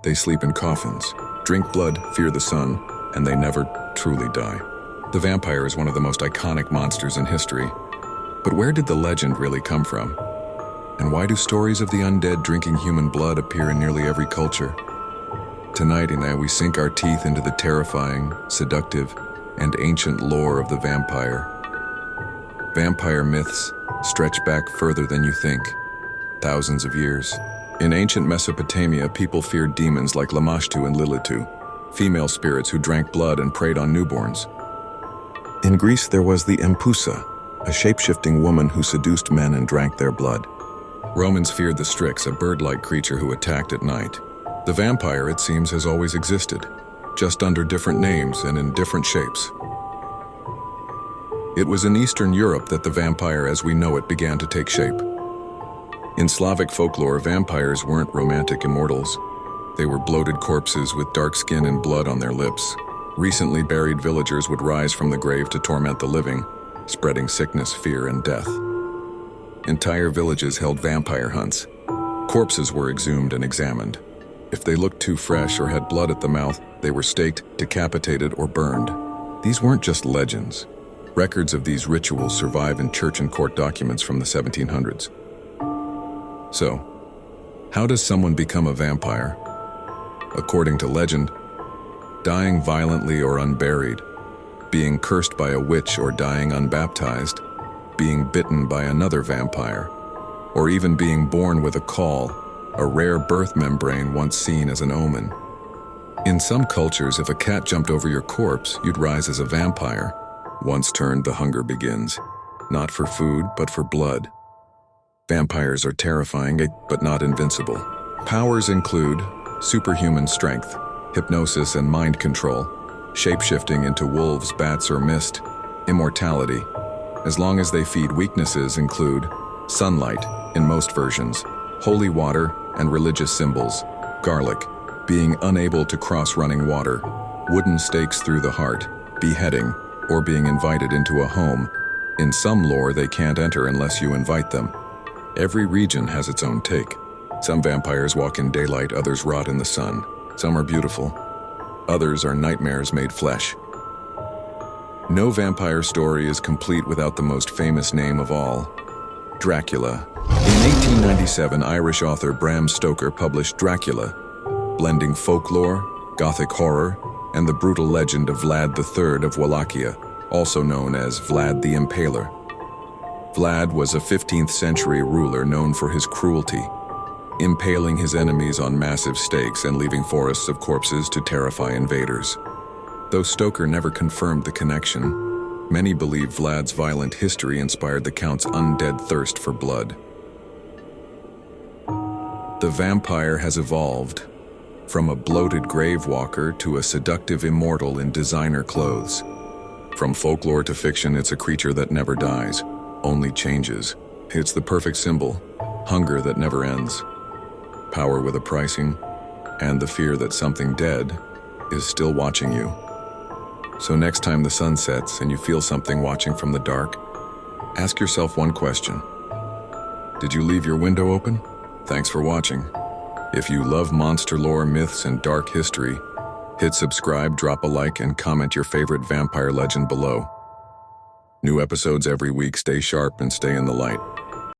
They sleep in coffins, drink blood, fear the sun, and they never truly die. The vampire is one of the most iconic monsters in history. But where did the legend really come from? And why do stories of the undead drinking human blood appear in nearly every culture? Tonight, we sink our teeth into the terrifying, seductive, and ancient lore of the vampire. Vampire myths stretch back further than you think, thousands of years. In ancient Mesopotamia, people feared demons like Lamashtu and Lilitu, female spirits who drank blood and preyed on newborns. In Greece, there was the Empusa, a shape-shifting woman who seduced men and drank their blood. Romans feared the Strix, a bird-like creature who attacked at night. The vampire, it seems, has always existed, just under different names and in different shapes. It was in Eastern Europe that the vampire as we know it began to take shape. In Slavic folklore, vampires weren't romantic immortals. They were bloated corpses with dark skin and blood on their lips. Recently buried villagers would rise from the grave to torment the living, spreading sickness, fear, and death. Entire villages held vampire hunts. Corpses were exhumed and examined. If they looked too fresh or had blood at the mouth, they were staked, decapitated, or burned. These weren't just legends. Records of these rituals survive in church and court documents from the 1700s. So, how does someone become a vampire? According to legend, dying violently or unburied, being cursed by a witch or dying unbaptized, being bitten by another vampire, or even being born with a caul, a rare birth membrane once seen as an omen. In some cultures, if a cat jumped over your corpse, you'd rise as a vampire. Once turned, the hunger begins, not for food, but for blood. Vampires are terrifying, but not invincible. Powers include superhuman strength, hypnosis and mind control, shape-shifting into wolves, bats, or mist, immortality. As long as they feed weaknesses include sunlight, in most versions, holy water, and religious symbols, garlic, being unable to cross running water, wooden stakes through the heart, beheading, or being invited into a home. In some lore, they can't enter unless you invite them. Every region has its own take. Some vampires walk in daylight, others rot in the sun. Some are beautiful. Others are nightmares made flesh. No vampire story is complete without the most famous name of all, Dracula. In 1897, Irish author Bram Stoker published Dracula, blending folklore, gothic horror, and the brutal legend of Vlad III of Wallachia, also known as Vlad the Impaler. Vlad was a 15th century ruler known for his cruelty, impaling his enemies on massive stakes and leaving forests of corpses to terrify invaders. Though Stoker never confirmed the connection, many believe Vlad's violent history inspired the Count's undead thirst for blood. The vampire has evolved, from a bloated grave walker to a seductive immortal in designer clothes. From folklore to fiction, it's a creature that never dies, only changes. It's the perfect symbol, hunger that never ends, power with a pricing, and the fear that something dead is still watching you. So next time the sun sets and you feel something watching from the dark, ask yourself one question. Did you leave your window open? Thanks for watching. If you love monster lore, myths, and dark history, hit subscribe, drop a like, and comment your favorite vampire legend below. New episodes every week. Stay sharp and stay in the light.